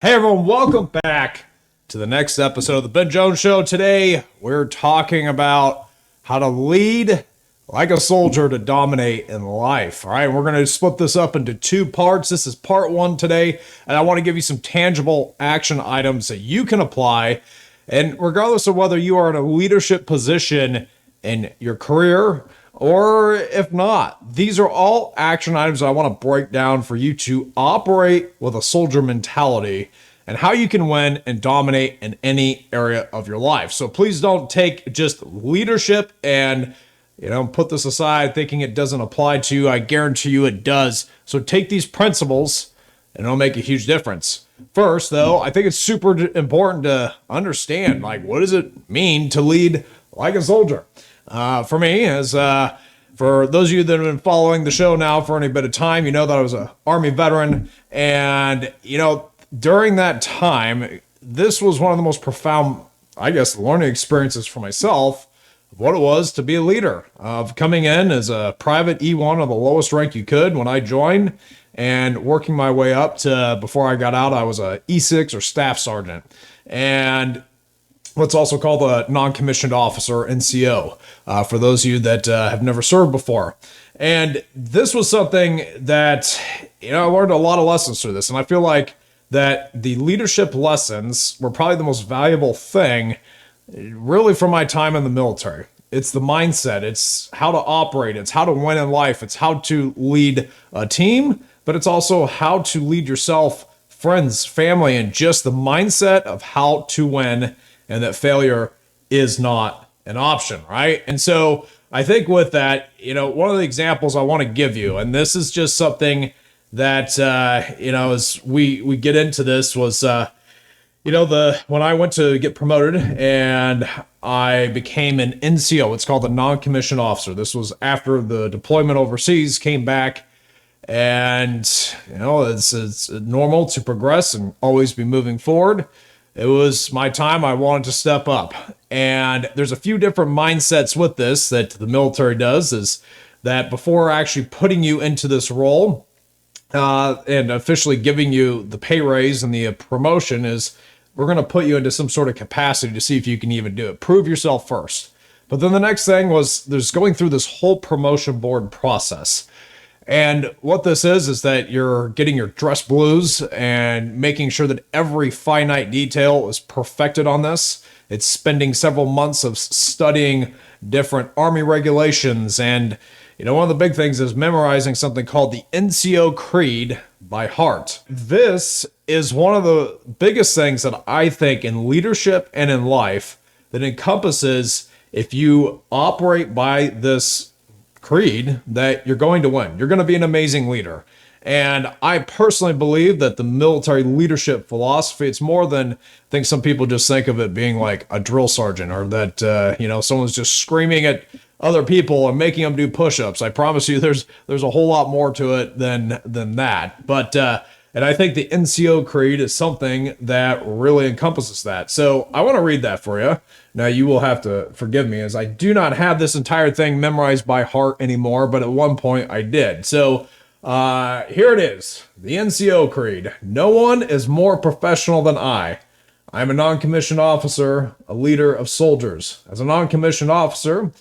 Hey everyone, welcome back to the next episode of the Ben Jones Show. Today, we're talking about how to lead like a soldier to dominate in life. All right, we're going to split this up into two parts. This is part one today, and I want to give you some tangible action items that you can apply. And regardless of whether you are in a leadership position in your career or if not, these are all action items I want to break down for you to operate with a soldier mentality and how you can win and dominate in any area of your life. So please don't take just leadership and put this aside thinking it doesn't apply to you. I guarantee you it does. So take these principles and it'll make a huge difference. First, though, I think it's super important to understand, what does it mean to lead like a soldier? For me, for those of you that have been following the show now for any bit of time, you know that I was an Army veteran. And, during that time, this was one of the most profound, learning experiences for myself of what it was to be a leader. Of coming in as a private E1 of the lowest rank you could when I joined and working my way up to, before I got out, I was a E6 or staff sergeant. And what's also called a non-commissioned officer, NCO, for those of you that have never served before. And this was something that, I learned a lot of lessons through this. And I feel like that the leadership lessons were probably the most valuable thing really from my time in the military. It's the mindset. It's how to operate. It's how to win in life. It's how to lead a team, but it's also how to lead yourself, friends, family, and just the mindset of how to win and that failure is not an option, right? And so I think with that, one of the examples I want to give you, and this is just something that, as we get into this was, when I went to get promoted and I became an NCO, it's called a non-commissioned officer. This was after the deployment overseas, came back, and, it's normal to progress and always be moving forward. It was my time. I wanted to step up. And there's a few different mindsets with this that the military does, is that before actually putting you into this role and officially giving you the pay raise and the promotion, is we're going to put you into some sort of capacity to see if you can even do it. Prove yourself first. But then the next thing was there's going through this whole promotion board process. And what this is that you're getting your dress blues and making sure that every finite detail is perfected on this. It's spending several months of studying different Army regulations. And, one of the big things is memorizing something called the NCO Creed by heart. This is one of the biggest things that I think in leadership and in life that encompasses, if you operate by this creed, that you're going to win. You're going to be an amazing leader. And I personally believe that the military leadership philosophy, it's more than, I think some people just think of it being like a drill sergeant, or that, someone's just screaming at other people and making them do push-ups. I promise you there's a whole lot more to it than that. But, and I think the NCO Creed is something that really encompasses that. So I want to read that for you. Now, you will have to forgive me, as I do not have this entire thing memorized by heart anymore, but at one point I did. So here it is, the NCO Creed. No one is more professional than I. I am a non-commissioned officer, a leader of soldiers. As a non-commissioned officer,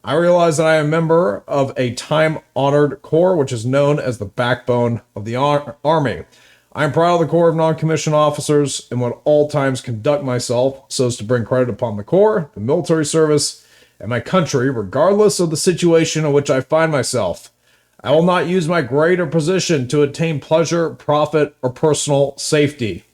I realize that I am a member of a time-honored corps, which is known as the backbone of the Army. I am proud of the Corps of Non-Commissioned Officers and will at all times conduct myself so as to bring credit upon the Corps, the military service, and my country, regardless of the situation in which I find myself. I will not use my grade or position to attain pleasure, profit, or personal safety.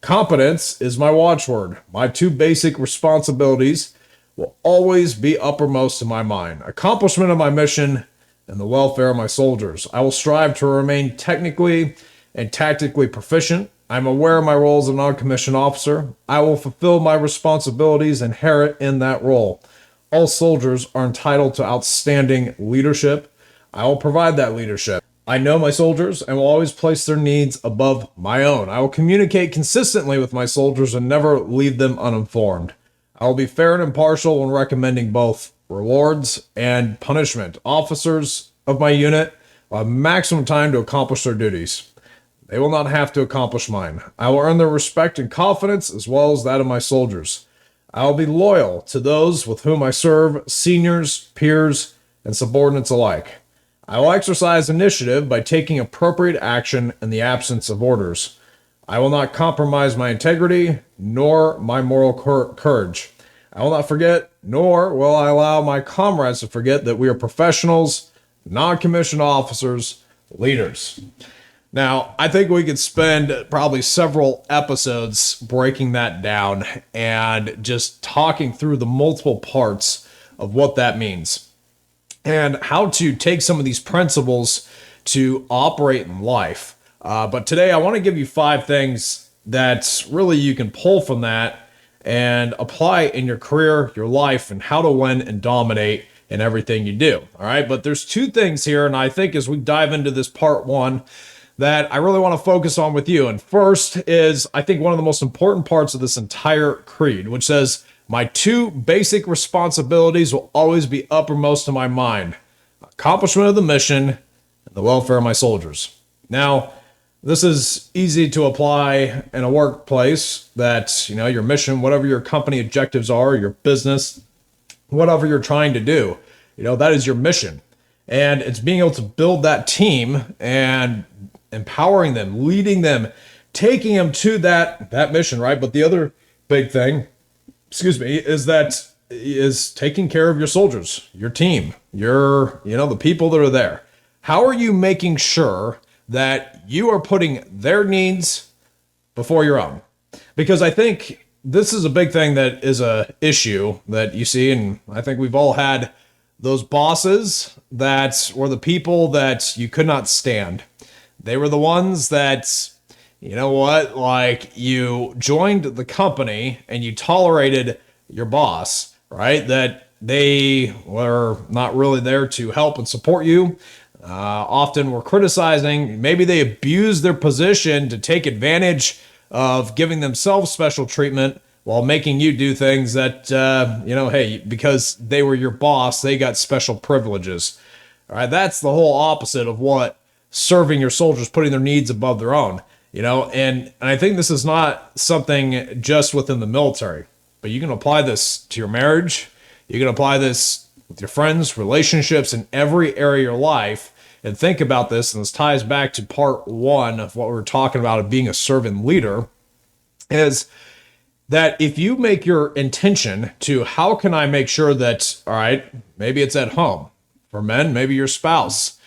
Competence is my watchword. My two basic responsibilities will always be uppermost in my mind: accomplishment of my mission and the welfare of my soldiers. I will strive to remain technically and tactically proficient. I'm aware of my role as a non-commissioned officer. I will fulfill my responsibilities inherent in that role. All soldiers are entitled to outstanding leadership. I will provide that leadership. I know my soldiers and will always place their needs above my own. I will communicate consistently with my soldiers and never leave them uninformed. I will be fair and impartial when recommending both rewards and punishment. Officers of my unit will have maximum time to accomplish their duties. They will not have to accomplish mine. I will earn their respect and confidence as well as that of my soldiers. I will be loyal to those with whom I serve, seniors, peers, and subordinates alike. I will exercise initiative by taking appropriate action in the absence of orders. I will not compromise my integrity nor my moral courage. I will not forget, nor will I allow my comrades to forget that we are professionals, non-commissioned officers, leaders. Now, I think we could spend probably several episodes breaking that down and just talking through the multiple parts of what that means and how to take some of these principles to operate in life. But today I want to give you 5 things that really you can pull from that and apply in your career, your life, and how to win and dominate in everything you do. All right. But there's 2 things here. And I think as we dive into this part 1, that I really want to focus on with you. And first is, I think, one of the most important parts of this entire creed, which says, my 2 basic responsibilities will always be uppermost in my mind: accomplishment of the mission and the welfare of my soldiers. Now, this is easy to apply in a workplace that, your mission, whatever your company objectives are, your business, whatever you're trying to do, that is your mission. And it's being able to build that team and empowering them, leading them, taking them to that mission, right? But the other big thing, is taking care of your soldiers, your team, the people that are there. How are you making sure that you are putting their needs before your own? Because I think this is a big thing that is a issue that you see, and I think we've all had those bosses that were the people that you could not stand. They were the ones that, you joined the company and you tolerated your boss, right? That they were not really there to help and support you. Often were criticizing. Maybe they abused their position to take advantage of giving themselves special treatment while making you do things that, hey, because they were your boss, they got special privileges. All right, that's the whole opposite of what serving your soldiers, putting their needs above their own, and I think this is not something just within the military, but you can apply this to your marriage. You can apply this with your friends, relationships, in every area of your life. And think about this, and this ties back to part 1 of what we were talking about of being a servant leader, is that if you make your intention to how can I make sure that, all right, maybe it's at home. For men, maybe your spouse,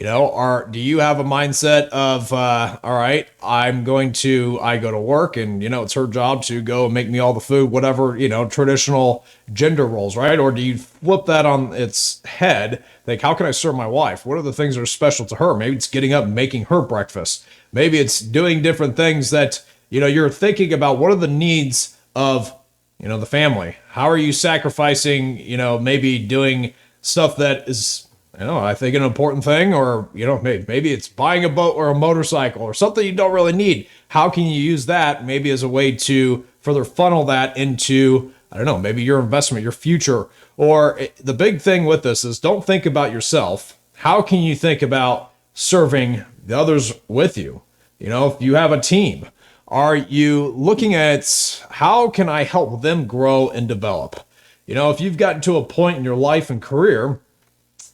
or do you have a mindset of, all right, I go to work and, it's her job to go and make me all the food, whatever, traditional gender roles, right? Or do you flip that on its head? Like, how can I serve my wife? What are the things that are special to her? Maybe it's getting up and making her breakfast. Maybe it's doing different things that, you're thinking about what are the needs of, the family. How are you sacrificing, maybe doing stuff that is, I think an important thing, or, maybe it's buying a boat or a motorcycle or something you don't really need. How can you use that maybe as a way to further funnel that into, maybe your investment, your future? Or the big thing with this is don't think about yourself. How can you think about serving the others with you? If you have a team, are you looking at how can I help them grow and develop? If you've gotten to a point in your life and career,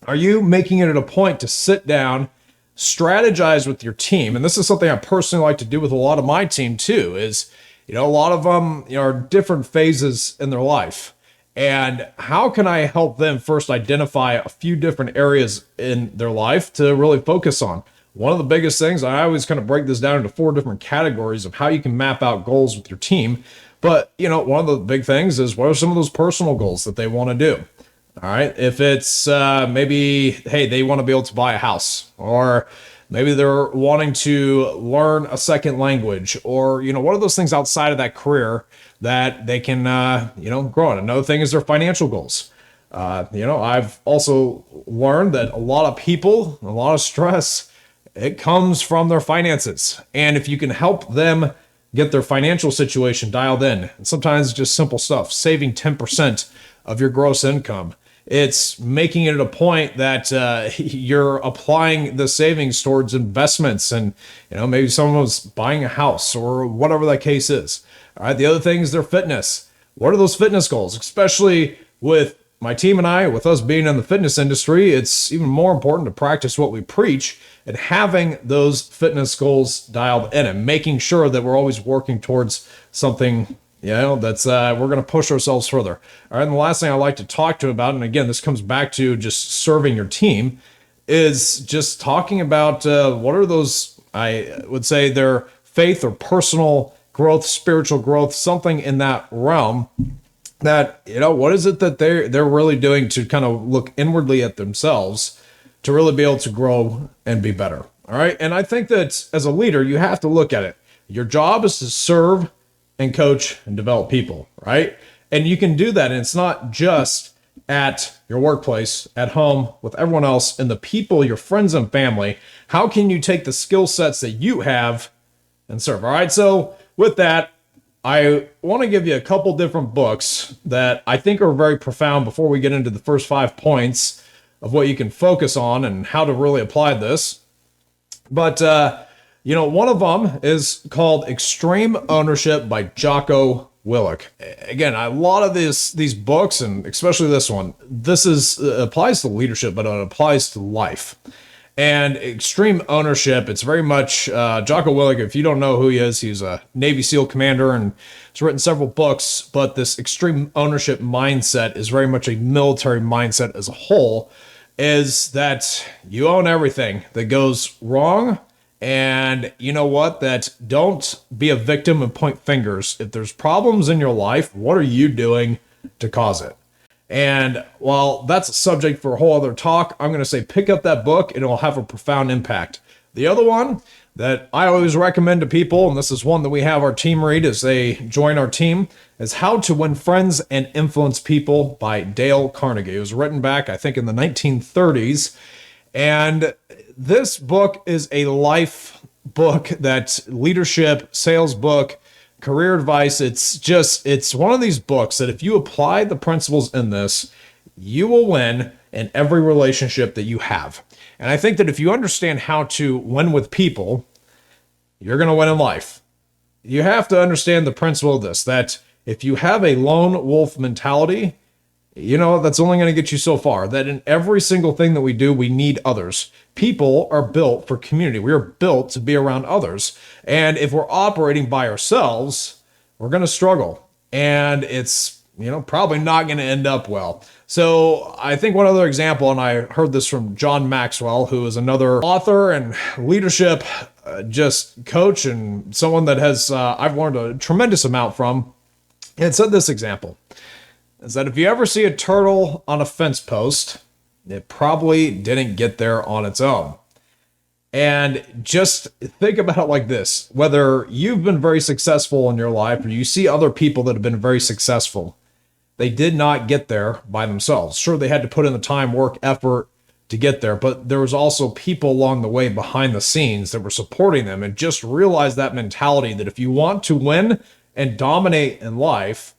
are you making it a point to sit down, strategize with your team? And this is something I personally like to do with a lot of my team too, is, a lot of them are different phases in their life. And how can I help them first identify a few different areas in their life to really focus on? One of the biggest things, I always kind of break this down into 4 different categories of how you can map out goals with your team. But, one of the big things is what are some of those personal goals that they want to do? All right. If it's maybe, hey, they want to be able to buy a house, or maybe they're wanting to learn a second language, or, what are those things outside of that career that they can, grow in? Another thing is their financial goals. I've also learned that a lot of people, a lot of stress, it comes from their finances. And if you can help them get their financial situation dialed in, and sometimes just simple stuff, saving 10% of your gross income It's making it a point that you're applying the savings towards investments, and maybe someone was buying a house or whatever that case is. All right. The other thing is their fitness. What are those fitness goals? Especially with my team and I, with us being in the fitness industry, it's even more important to practice what we preach and having those fitness goals dialed in and making sure that we're always working towards something, that's we're going to push ourselves further. All right. And the last thing I like to talk to about, and again, this comes back to just serving your team, is just talking about what are those, I would say, their faith or personal growth, spiritual growth, something in that realm. That, what is it that they're really doing to kind of look inwardly at themselves to really be able to grow and be better. All right. And I think that as a leader, you have to look at it. Your job is to serve and coach and develop people, right? And you can do that. And it's not just at your workplace, at home, with everyone else and the people, your friends and family. How can you take the skill sets that you have and serve? All right. So with that, I want to give you a couple different books that I think are very profound before we get into the first 5 points of what you can focus on and how to really apply this. But, one of them is called Extreme Ownership by Jocko Willink. Again, a lot of these books, and especially this one, applies to leadership, but it applies to life. And Extreme Ownership, it's very much Jocko Willink. If you don't know who he is, he's a Navy SEAL commander and has written several books. But this extreme ownership mindset is very much a military mindset as a whole, is that you own everything that goes wrong. And you know what? That don't be a victim and point fingers. If there's problems in your life, what are you doing to cause it? And while that's a subject for a whole other talk, I'm going to say pick up that book and it will have a profound impact. The other one that I always recommend to people, and this is one that we have our team read as they join our team, is How to Win Friends and Influence People by Dale Carnegie. It was written back, I think, in the 1930s. And this book is a life book, that leadership, sales book, career advice. It's one of these books that if you apply the principles in this, you will win in every relationship that you have. And I think that if you understand how to win with people, you're going to win in life. You have to understand the principle of this, that if you have a lone wolf mentality, that's only going to get you so far. That in every single thing that we do, we need others. People are built for community. We are built to be around others. And if we're operating by ourselves, we're going to struggle. And it's, probably not going to end up well. So I think one other example, and I heard this from John Maxwell, who is another author and leadership just coach and someone that has I've learned a tremendous amount from. And it said this example, is that if you ever see a turtle on a fence post, it probably didn't get there on its own. And just think about it like this. Whether you've been very successful in your life or you see other people that have been very successful, they did not get there by themselves. Sure, they had to put in the time, work, effort to get there, but there was also people along the way behind the scenes that were supporting them. And just realize that mentality that if you want to win and dominate in life,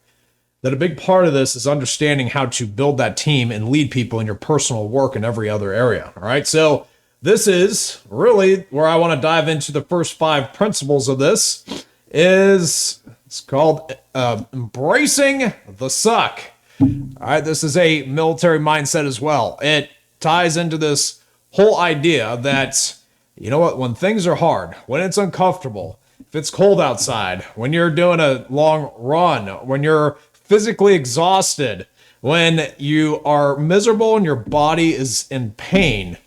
that a big part of this is understanding how to build that team and lead people in your personal work and every other area. All right. So this is really where I want to dive into the first 5 principles of this. It's called embracing the suck. All right. This is a military mindset as well. It ties into this whole idea that, when things are hard, when it's uncomfortable, if it's cold outside, when you're doing a long run, when you're physically exhausted, when you are miserable and your body is in pain,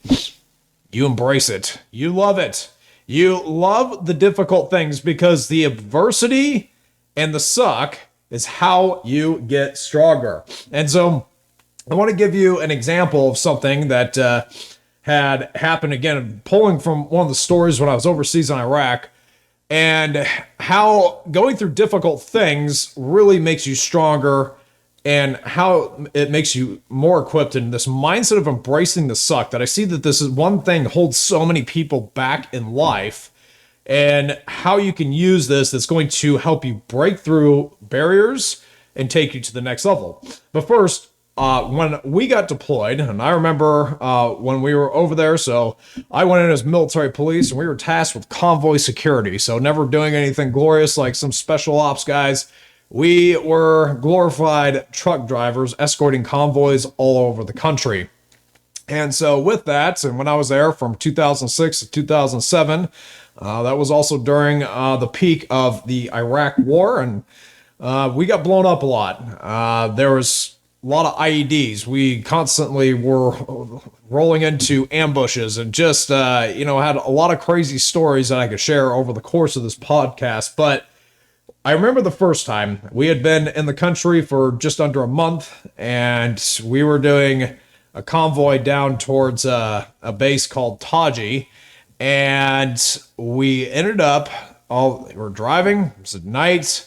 you embrace it. You love it. You love the difficult things, because the adversity and the suck is how you get stronger. And so I want to give you an example of something that had happened, again, pulling from one of the stories when I was overseas in Iraq, and how going through difficult things really makes you stronger, and how it makes you more equipped in this mindset of embracing the suck. That I see that this is one thing holds so many people back in life, and how you can use this that's going to help you break through barriers and take you to the next level. But first, when we got deployed, and I remember when we were over there, so I went in as military police, and we were tasked with convoy security, so never doing anything glorious like some special ops guys. We were glorified truck drivers escorting convoys all over the country. And so with that, and when I was there from 2006 to 2007, that was also during the peak of the Iraq War, and we got blown up a lot. There was a lot of IEDs. We constantly were rolling into ambushes and just, had a lot of crazy stories that I could share over the course of this podcast. But I remember the first time we had been in the country for just under a month, and we were doing a convoy down towards a base called Taji, and we ended up, we were driving, it was at night,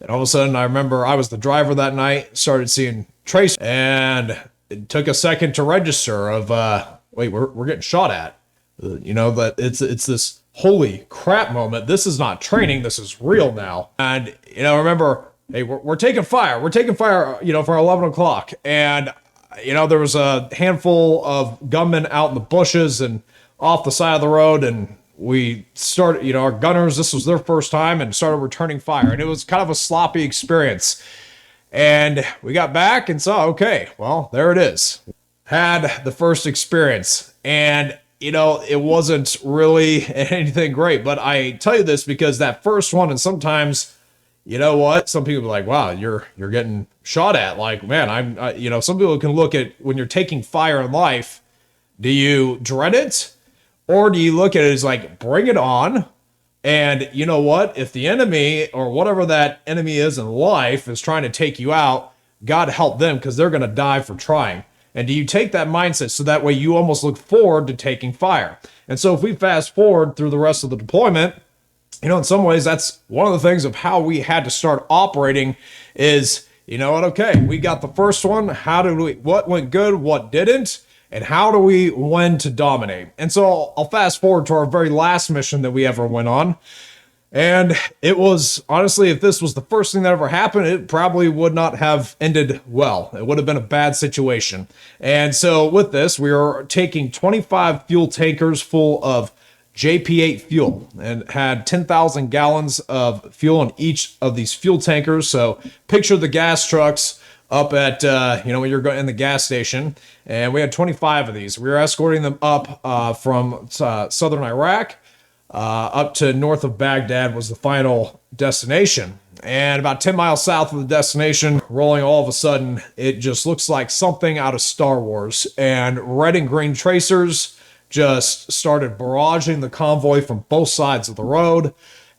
and all of a sudden I remember I was the driver that night, started seeing trace, and it took a second to register of, wait, we're getting shot at. That it's this holy crap moment. This is not training, this is real now. And, remember, hey, we're taking fire. We're taking fire, for 11 o'clock. And there was a handful of gunmen out in the bushes and off the side of the road, and we started, our gunners, this was their first time, and started returning fire. And it was kind of a sloppy experience. And we got back and saw, okay, well, there it is. Had the first experience. And, it wasn't really anything great. But I tell you this because that first one, and sometimes, some people are like, wow, you're getting shot at. Like, man, some people can look at when you're taking fire in life, do you dread it? Or do you look at it as like, bring it on? And you know what? If the enemy or whatever that enemy is in life is trying to take you out, God help them because they're going to die for trying. And do you take that mindset so that way you almost look forward to taking fire? And so if we fast forward through the rest of the deployment, in some ways, that's one of the things of how we had to start operating is, okay, we got the first one. What went good? What didn't? And how do we when to dominate? And so I'll fast forward to our very last mission that we ever went on. And it was, honestly, if this was the first thing that ever happened, it probably would not have ended well. It would have been a bad situation. And so with this, we are taking 25 fuel tankers full of JP8 fuel and had 10,000 gallons of fuel in each of these fuel tankers. So picture the gas trucks up at, when you're going in the gas station, and we had 25 of these. We were escorting them up from southern Iraq up to north of Baghdad was the final destination. And about 10 miles south of the destination, rolling all of a sudden, it just looks like something out of Star Wars. And red and green tracers just started barraging the convoy from both sides of the road.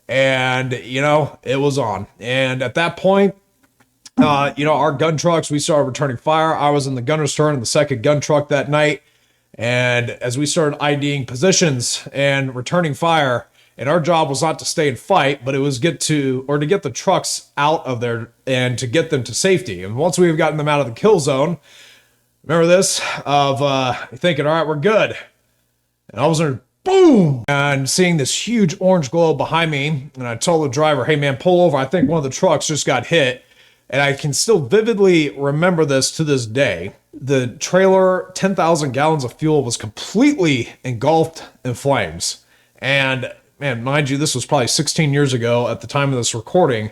And, it was on. And at that point, our gun trucks, we started returning fire. I was in the gunner's turn in the second gun truck that night. And as we started IDing positions and returning fire, and our job was not to stay and fight, but it was to get the trucks out of there and to get them to safety. And once we've gotten them out of the kill zone, remember this, of thinking, all right, we're good. And all of a sudden, boom! And seeing this huge orange glow behind me, and I told the driver, hey man, pull over. I think one of the trucks just got hit. And I can still vividly remember this to this day. The trailer, 10,000 gallons of fuel, was completely engulfed in flames. And man, mind you, this was probably 16 years ago at the time of this recording.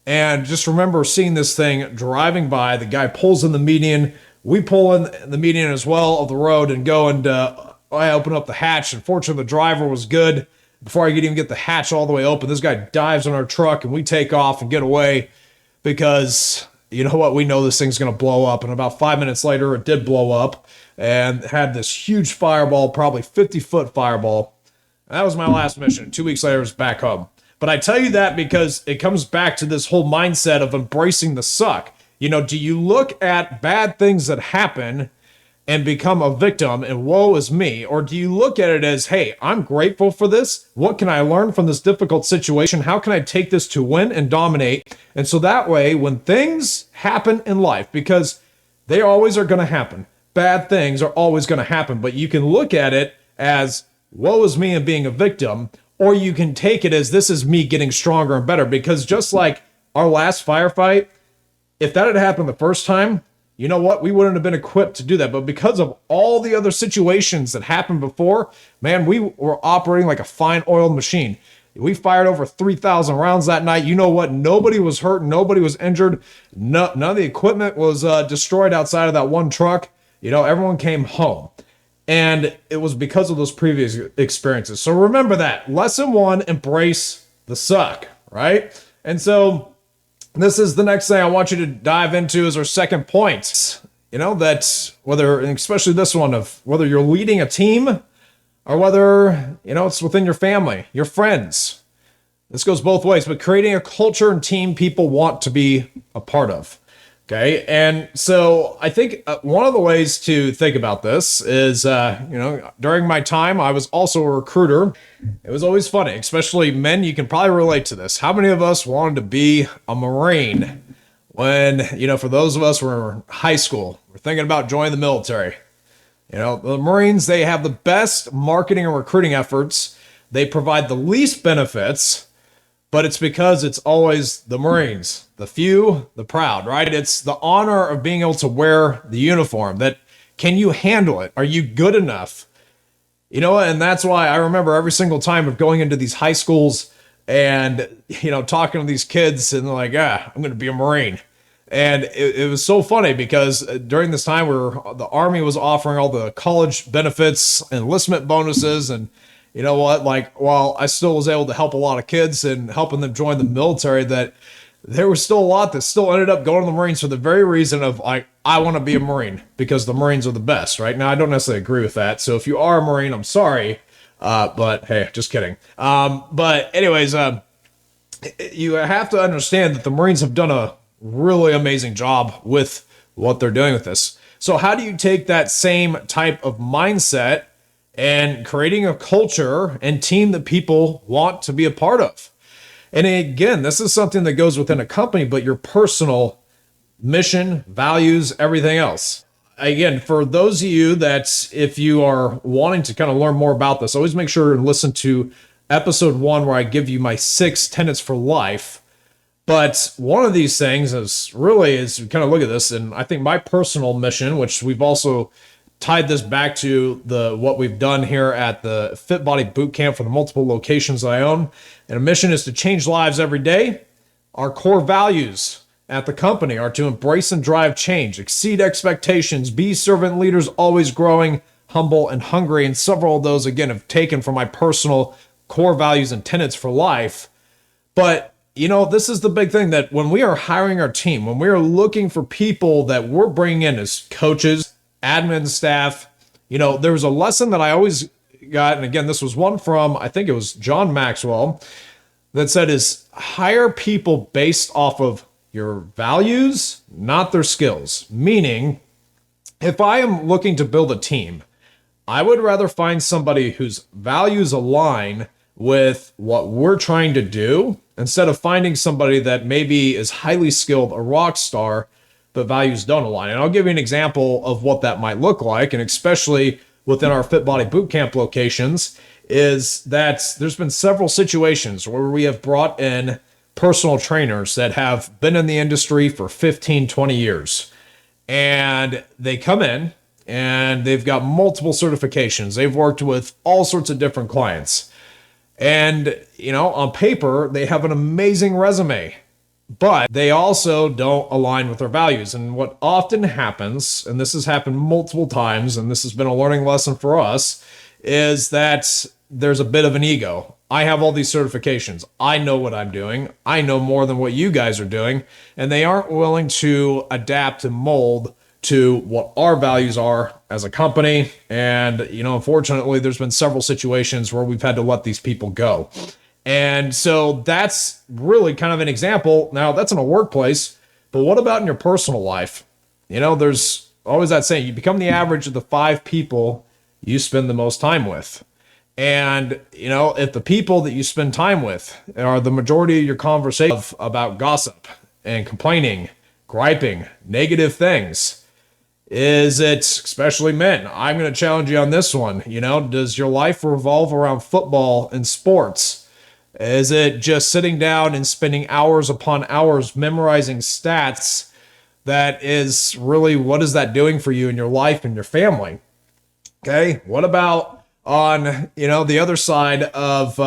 And just remember seeing this thing driving by. The guy pulls in the median. We pull in the median as well of the road and go and I open up the hatch. And fortunately, the driver was good. Before I could even get the hatch all the way open, this guy dives on our truck and we take off and get away. Because, you know what, we know this thing's going to blow up. And about 5 minutes later, it did blow up and had this huge fireball, probably 50-foot fireball. And that was my last mission. 2 weeks later, it was back home. But I tell you that because it comes back to this whole mindset of embracing the suck. Do you look at bad things that happen and become a victim and woe is me? Or do you look at it as, hey, I'm grateful for this. What can I learn from this difficult situation? How can I take this to win and dominate? And so that way, when things happen in life, because they always are going to happen, bad things are always going to happen, but you can look at it as woe is me and being a victim, or you can take it as this is me getting stronger and better. Because just like our last firefight, if that had happened the first time, you know what? We wouldn't have been equipped to do that. But because of all the other situations that happened before, man, we were operating like a fine oiled machine. We fired over 3,000 rounds that night. You know what? Nobody was hurt. Nobody was injured. None of the equipment was destroyed outside of that one truck. Everyone came home. And it was because of those previous experiences. So remember that. Lesson one, embrace the suck, right? And so this is the next thing I want you to dive into is our second point. That whether, especially this one, of whether you're leading a team or whether, it's within your family, your friends. This goes both ways, but creating a culture and team people want to be a part of. Okay. And so I think one of the ways to think about this is, during my time, I was also a recruiter. It was always funny, especially men. You can probably relate to this. How many of us wanted to be a Marine when, for those of us who were in high school, we're thinking about joining the military? The Marines, they have the best marketing and recruiting efforts. They provide the least benefits, but it's because it's always the Marines, the few, the proud, right? It's the honor of being able to wear the uniform. That, can you handle it? Are you good enough? And that's why I remember every single time of going into these high schools and, talking to these kids and they're like, I'm going to be a Marine. And it was so funny because during this time where the Army was offering all the college benefits, enlistment bonuses, and you know what, like, while I still was able to help a lot of kids and helping them join the military, that there was still a lot that still ended up going to the Marines for the very reason of, like, I want to be a Marine because the Marines are the best, right? Now, I don't necessarily agree with that. So if you are a Marine, I'm sorry. But hey, just kidding. But anyways, you have to understand that the Marines have done a really amazing job with what they're doing with this. So how do you take that same type of mindset and creating a culture and team that people want to be a part of? And again, this is something that goes within a company, but your personal mission, values, everything else. Again, for those of you that, if you are wanting to kind of learn more about this, always make sure and listen to episode 1 where I give you my 6 tenets for life. But one of these things is you kind of look at this, and I think my personal mission, which we've also tied this back to what we've done here at the Fit Body Boot Camp for the multiple locations I own. And a mission is to change lives every day. Our core values at the company are to embrace and drive change, exceed expectations, be servant leaders, always growing, humble, and hungry. And several of those, again, have taken from my personal core values and tenets for life. But this is the big thing, that when we are hiring our team, when we are looking for people that we're bringing in as coaches, admin staff, there was a lesson that I always got. And again, this was one from, I think it was John Maxwell, that said is hire people based off of your values, not their skills. Meaning, if I am looking to build a team, I would rather find somebody whose values align with what we're trying to do, instead of finding somebody that maybe is highly skilled, a rock star, but values don't align. And I'll give you an example of what that might look like, and especially within our Fit Body Bootcamp locations, is that there's been several situations where we have brought in personal trainers that have been in the industry for 15, 20 years. And they come in and they've got multiple certifications. They've worked with all sorts of different clients. And, on paper, they have an amazing resume, but they also don't align with their values. And what often happens, and this has happened multiple times, and this has been a learning lesson for us, is that there's a bit of an ego. I have all these certifications. I know what I'm doing. I know more than what you guys are doing. And they aren't willing to adapt and mold to what our values are as a company. And, unfortunately, there's been several situations where we've had to let these people go. And so that's really kind of an example. Now, that's in a workplace, but what about in your personal life? There's always that saying, you become the average of the 5 people you spend the most time with. And, if the people that you spend time with are the majority of your conversation about gossip and complaining, griping, negative things, is it, especially men, I'm going to challenge you on this one, does your life revolve around football and sports? Is it just sitting down and spending hours upon hours memorizing stats that is really, what is that doing for you in your life and your family? Okay. What about on, the other side of,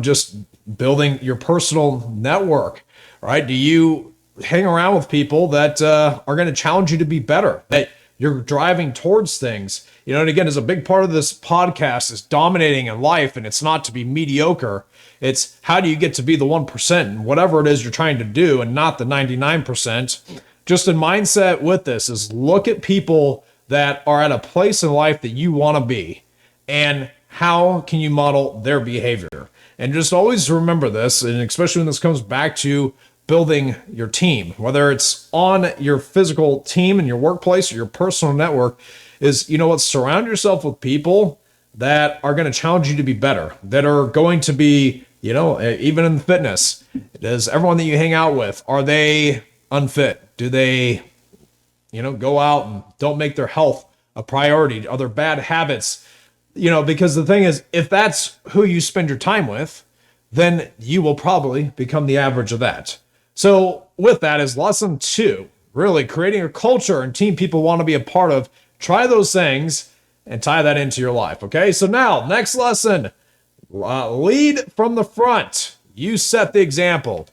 just building your personal network, right? Do you hang around with people that are going to challenge you to be better, that you're driving towards things? And again, as a big part of this podcast is dominating in life, and it's not to be mediocre. It's how do you get to be the 1% and whatever it is you're trying to do, and not the 99%. Just in mindset with this is look at people that are at a place in life that you want to be, and how can you model their behavior? And just always remember this, and especially when this comes back to building your team, whether it's on your physical team in your workplace or your personal network, is, surround yourself with people that are going to challenge you to be better, that are going to be, even in fitness, does everyone that you hang out with, are they unfit? Do they, go out and don't make their health a priority? Are there bad habits? Because the thing is, if that's who you spend your time with, then you will probably become the average of that. So with that is lesson 2, really creating a culture and team people want to be a part of. Try those things and tie that into your life. Okay. So now next lesson, lead from the front. You set the example.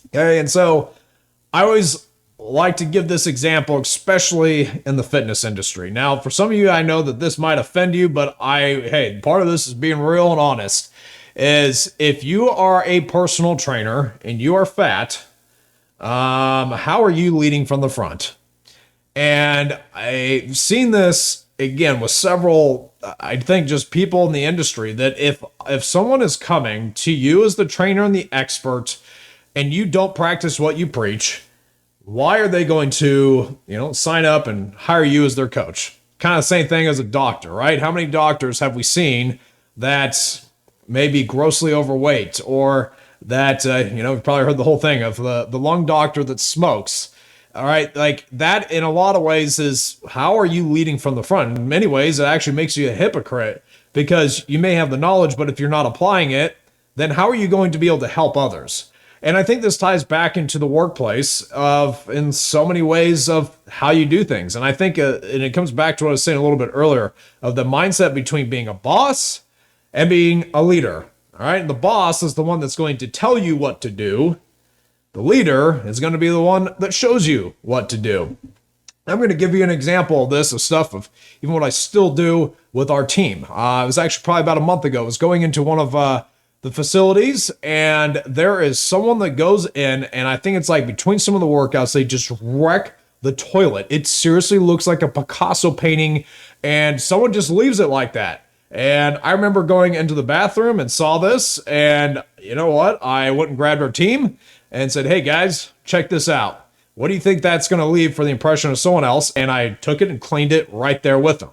Okay. And so I always like to give this example, especially in the fitness industry. Now, for some of you, I know that this might offend you, but part of this is being real and honest, is if you are a personal trainer and you are fat, how are you leading from the front? And I've seen this again with several, I think, just people in the industry, that if someone is coming to you as the trainer and the expert and you don't practice what you preach, why are they going to, sign up and hire you as their coach? Kind of the same thing as a doctor, right? How many doctors have we seen that may be grossly overweight, or that, you've probably heard the whole thing of the lung doctor that smokes. All right. Like that in a lot of ways is, how are you leading from the front? In many ways, it actually makes you a hypocrite, because you may have the knowledge, but if you're not applying it, then how are you going to be able to help others? And I think this ties back into the workplace in so many ways of how you do things. And I think, and it comes back to what I was saying a little bit earlier, of the mindset between being a boss and being a leader. All right. And the boss is the one that's going to tell you what to do. The leader is going to be the one that shows you what to do. I'm going to give you an example of this, of stuff of even what I still do with our team. It was actually probably about a month ago. I was going into one of the facilities, and there is someone that goes in, and I think it's like between some of the workouts, they just wreck the toilet. It seriously looks like a Picasso painting, and someone just leaves it like that. And I remember going into the bathroom and saw this, and you know what? I went and grabbed our team and said, hey guys, check this out. What do you think that's going to leave for the impression of someone else? And I took it and cleaned it right there with them.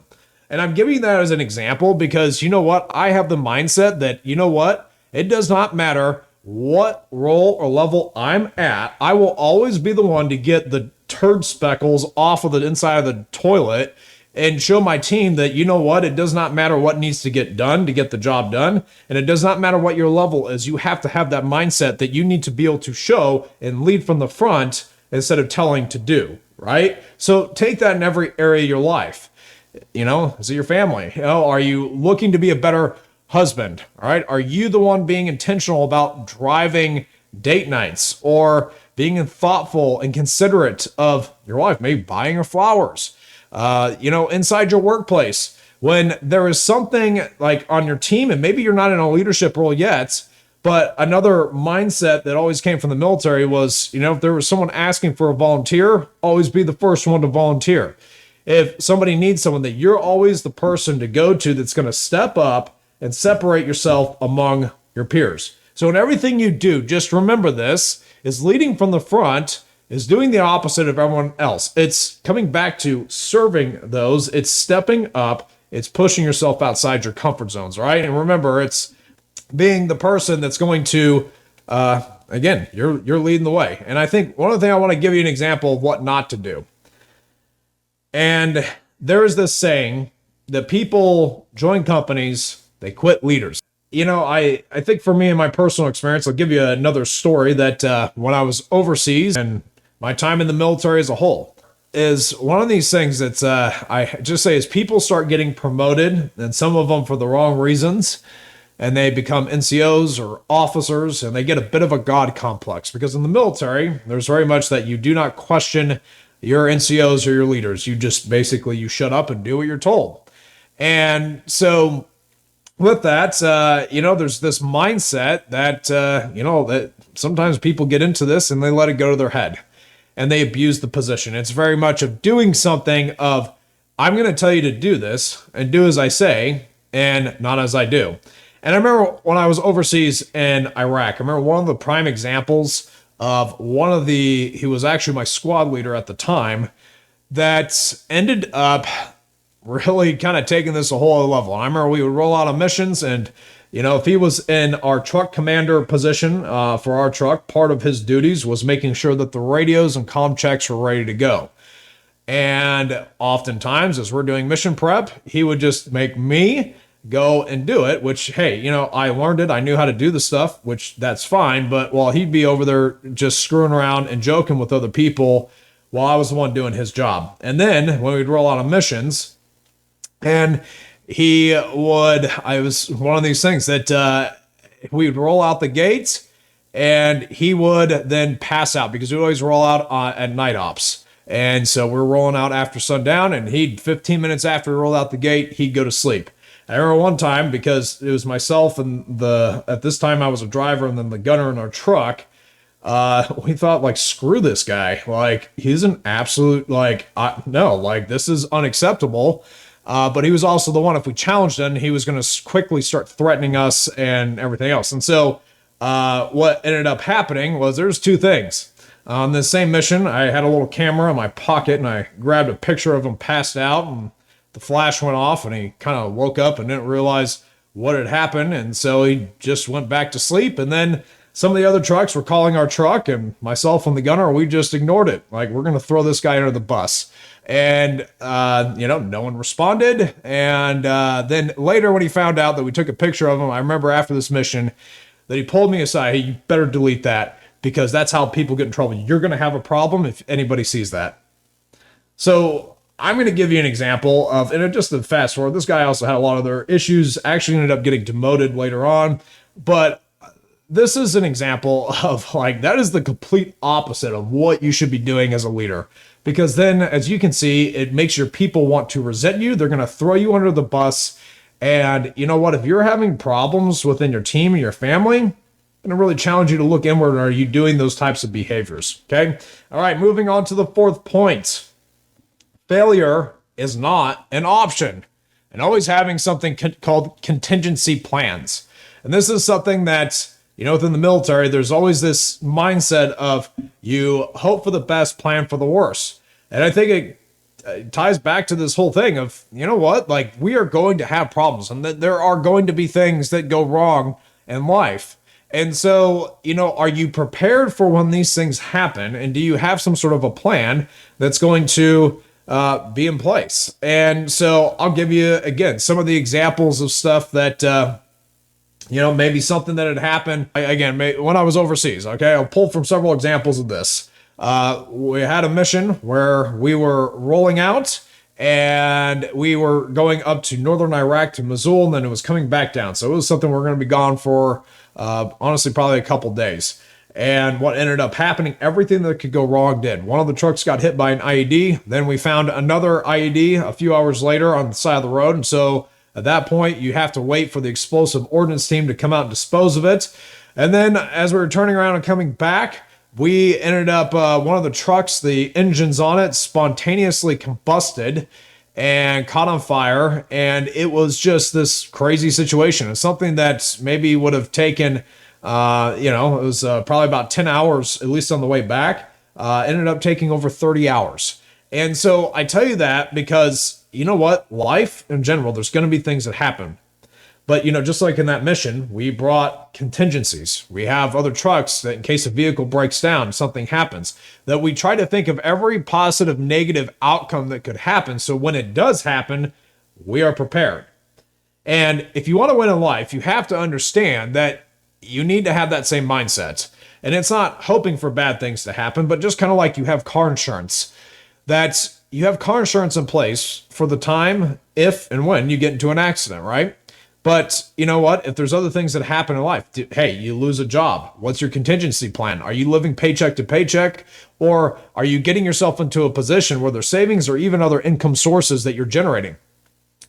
And I'm giving that as an example because you know what? I have the mindset that, you know what? It does not matter what role or level I'm at. I will always be the one to get the turd speckles off of the inside of the toilet and show my team that, you know what? It does not matter what needs to get done to get the job done. And it does not matter what your level is. You have to have that mindset that you need to be able to show and lead from the front instead of telling to do, right? So take that in every area of your life. Is it your family? Are you looking to be a better husband? All right. Are you the one being intentional about driving date nights, or being thoughtful and considerate of your wife, maybe buying her flowers? Inside your workplace, when there is something like on your team, and maybe you're not in a leadership role yet, but another mindset that always came from the military was, if there was someone asking for a volunteer, always be the first one to volunteer. If somebody needs someone, that you're always the person to go to that's going to step up and separate yourself among your peers. So in everything you do, just remember this, is leading from the front is doing the opposite of everyone else. It's coming back to serving those. It's stepping up. It's pushing yourself outside your comfort zones, right? And remember, it's being the person that's going to, again, you're leading the way. And I think one of the things I want to give you an example of what not to do. And there is this saying that people join companies, they quit leaders. I think for me, in my personal experience, I'll give you another story that when I was overseas and my time in the military as a whole, is one of these things that's, I just say, as people start getting promoted, and some of them for the wrong reasons, and they become NCOs or officers, and they get a bit of a God complex, because in the military, there's very much that you do not question your NCOs or your leaders. You just basically, you shut up and do what you're told. And so with that, there's this mindset that, that sometimes people get into this and they let it go to their head and they abuse the position. It's very much of doing something of, I'm going to tell you to do this and do as I say and not as I do. And I remember when I was overseas in Iraq, I remember one of the prime examples of he was actually my squad leader at the time, that ended up really kind of taking this a whole other level. And I remember we would roll out on missions, and if he was in our truck commander position for our truck, part of his duties was making sure that the radios and comm checks were ready to go. And oftentimes, as we're doing mission prep, he would just make me go and do it, which, hey, I learned it. I knew how to do the stuff, which that's fine. But while he'd be over there just screwing around and joking with other people while I was the one doing his job. And then when we'd roll out on missions, and I was one of these things that we would roll out the gates and he would then pass out, because we always roll out at night ops. And so we're rolling out after sundown, and 15 minutes after we rolled out the gate, he'd go to sleep. I remember one time, because it was myself and at this time I was a driver and then the gunner in our truck, we thought, screw this guy. He's an absolute, no, this is unacceptable. But he was also the one, if we challenged him, he was going to quickly start threatening us and everything else. And so what ended up happening was there's two things. On this same mission, I had a little camera in my pocket, and I grabbed a picture of him passed out, and the flash went off, and he kind of woke up and didn't realize what had happened. And so he just went back to sleep. And then some of the other trucks were calling our truck, and myself and the gunner, we just ignored it. We're going to throw this guy under the bus. And, no one responded. And then later, when he found out that we took a picture of him, I remember after this mission that he pulled me aside. Hey, you better delete that, because that's how people get in trouble. You're going to have a problem if anybody sees that. So I'm going to give you an example of, and just to fast forward, this guy also had a lot of other issues, actually ended up getting demoted later on. But this is an example of that is the complete opposite of what you should be doing as a leader. Because then, as you can see, it makes your people want to resent you. They're going to throw you under the bus. And you know what? If you're having problems within your team and your family, I'm going to really challenge you to look inward. Are you doing those types of behaviors? Okay. All right. Moving on to the fourth point. Failure is not an option. And always having something called contingency plans. And this is something that, within the military, there's always this mindset of you hope for the best, plan for the worst. And I think it ties back to this whole thing of, we are going to have problems, and that there are going to be things that go wrong in life. And so, are you prepared for when these things happen? And do you have some sort of a plan that's going to be in place? And so I'll give you, again, some of the examples of stuff that, maybe something that had happened, again, when I was overseas. Okay, I'll pull from several examples of this. We had a mission where we were rolling out, and we were going up to northern Iraq to Mosul, and then it was coming back down. So it was something we're going to be gone for, honestly, probably a couple days. And what ended up happening, everything that could go wrong did. One of the trucks got hit by an IED. Then we found another IED a few hours later on the side of the road. And so at that point, you have to wait for the explosive ordnance team to come out and dispose of it. And then as we were turning around and coming back, we ended up, one of the trucks, the engines on it spontaneously combusted and caught on fire. And it was just this crazy situation. It's something that maybe would have taken, it was probably about 10 hours, at least on the way back. Ended up taking over 30 hours. And so I tell you that because, you know what? Life in general, there's going to be things that happen. But, just like in that mission, we brought contingencies. We have other trucks that in case a vehicle breaks down, something happens, that we try to think of every positive, negative outcome that could happen. So when it does happen, we are prepared. And if you want to win in life, you have to understand that you need to have that same mindset. And it's not hoping for bad things to happen, but just kind of like you have car insurance. That's you have car insurance in place for the time if and when you get into an accident, right? But you know what? If there's other things that happen in life, hey, you lose a job. What's your contingency plan? Are you living paycheck to paycheck? Or are you getting yourself into a position where there's savings or even other income sources that you're generating?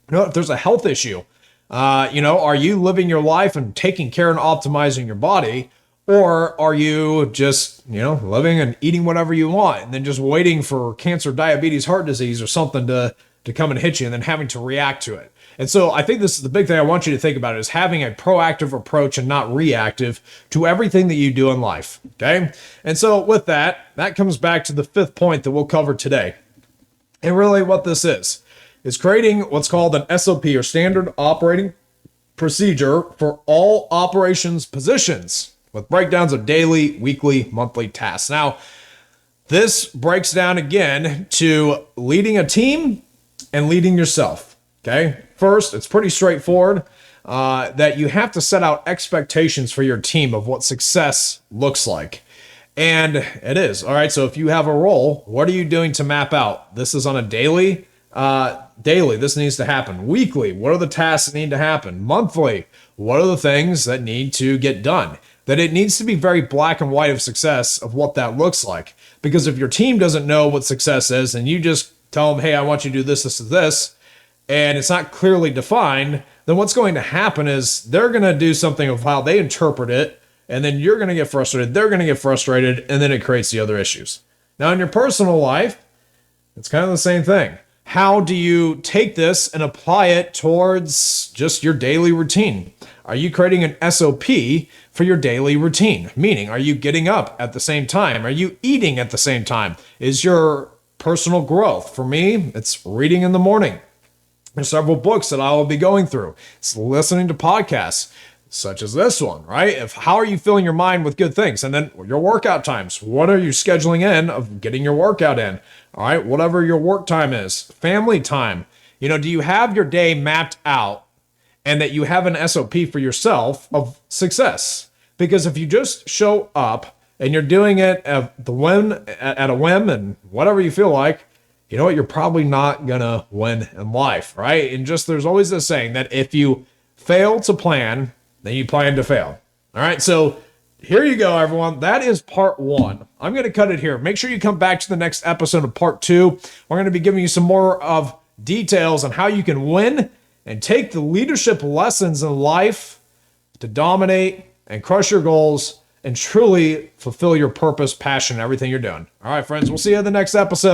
You know, if there's a health issue, are you living your life and taking care and optimizing your body? Or are you just, living and eating whatever you want and then just waiting for cancer, diabetes, heart disease, or something to come and hit you and then having to react to it? And so I think this is the big thing I want you to think about is having a proactive approach and not reactive to everything that you do in life. Okay. And so with that comes back to the fifth point that we'll cover today. And really what this is creating what's called an SOP or standard operating procedure for all operations positions with breakdowns of daily, weekly, monthly tasks. Now, this breaks down again to leading a team and leading yourself. Okay. First, it's pretty straightforward that you have to set out expectations for your team of what success looks like. And it is. All right. So if you have a role, what are you doing to map out? This is on a daily. This needs to happen. Weekly, what are the tasks that need to happen? Monthly, what are the things that need to get done? That it needs to be very black and white of success of what that looks like. Because if your team doesn't know what success is and you just tell them, hey, I want you to do this, this, and this, and it's not clearly defined, then what's going to happen is they're going to do something of how they interpret it, and then you're going to get frustrated, they're going to get frustrated, and then it creates the other issues. Now, in your personal life, it's kind of the same thing. How do you take this and apply it towards just your daily routine? Are you creating an SOP for your daily routine? Meaning, are you getting up at the same time? Are you eating at the same time? Is your personal growth? For me, it's reading in the morning. There's several books that I will be going through. It's listening to podcasts such as this one, right? How are you filling your mind with good things? And then your workout times. What are you scheduling in of getting your workout in? All right, whatever your work time is. Family time. Do you have your day mapped out and that you have an SOP for yourself of success? Because if you just show up and you're doing it at a whim and whatever you feel like, you know what? You're probably not going to win in life, right? And there's always this saying that if you fail to plan, then you plan to fail. All right. So here you go, everyone. That is part one. I'm going to cut it here. Make sure you come back to the next episode of part two. We're going to be giving you some more of details on how you can win and take the leadership lessons in life to dominate and crush your goals and truly fulfill your purpose, passion, everything you're doing. All right, friends, we'll see you in the next episode.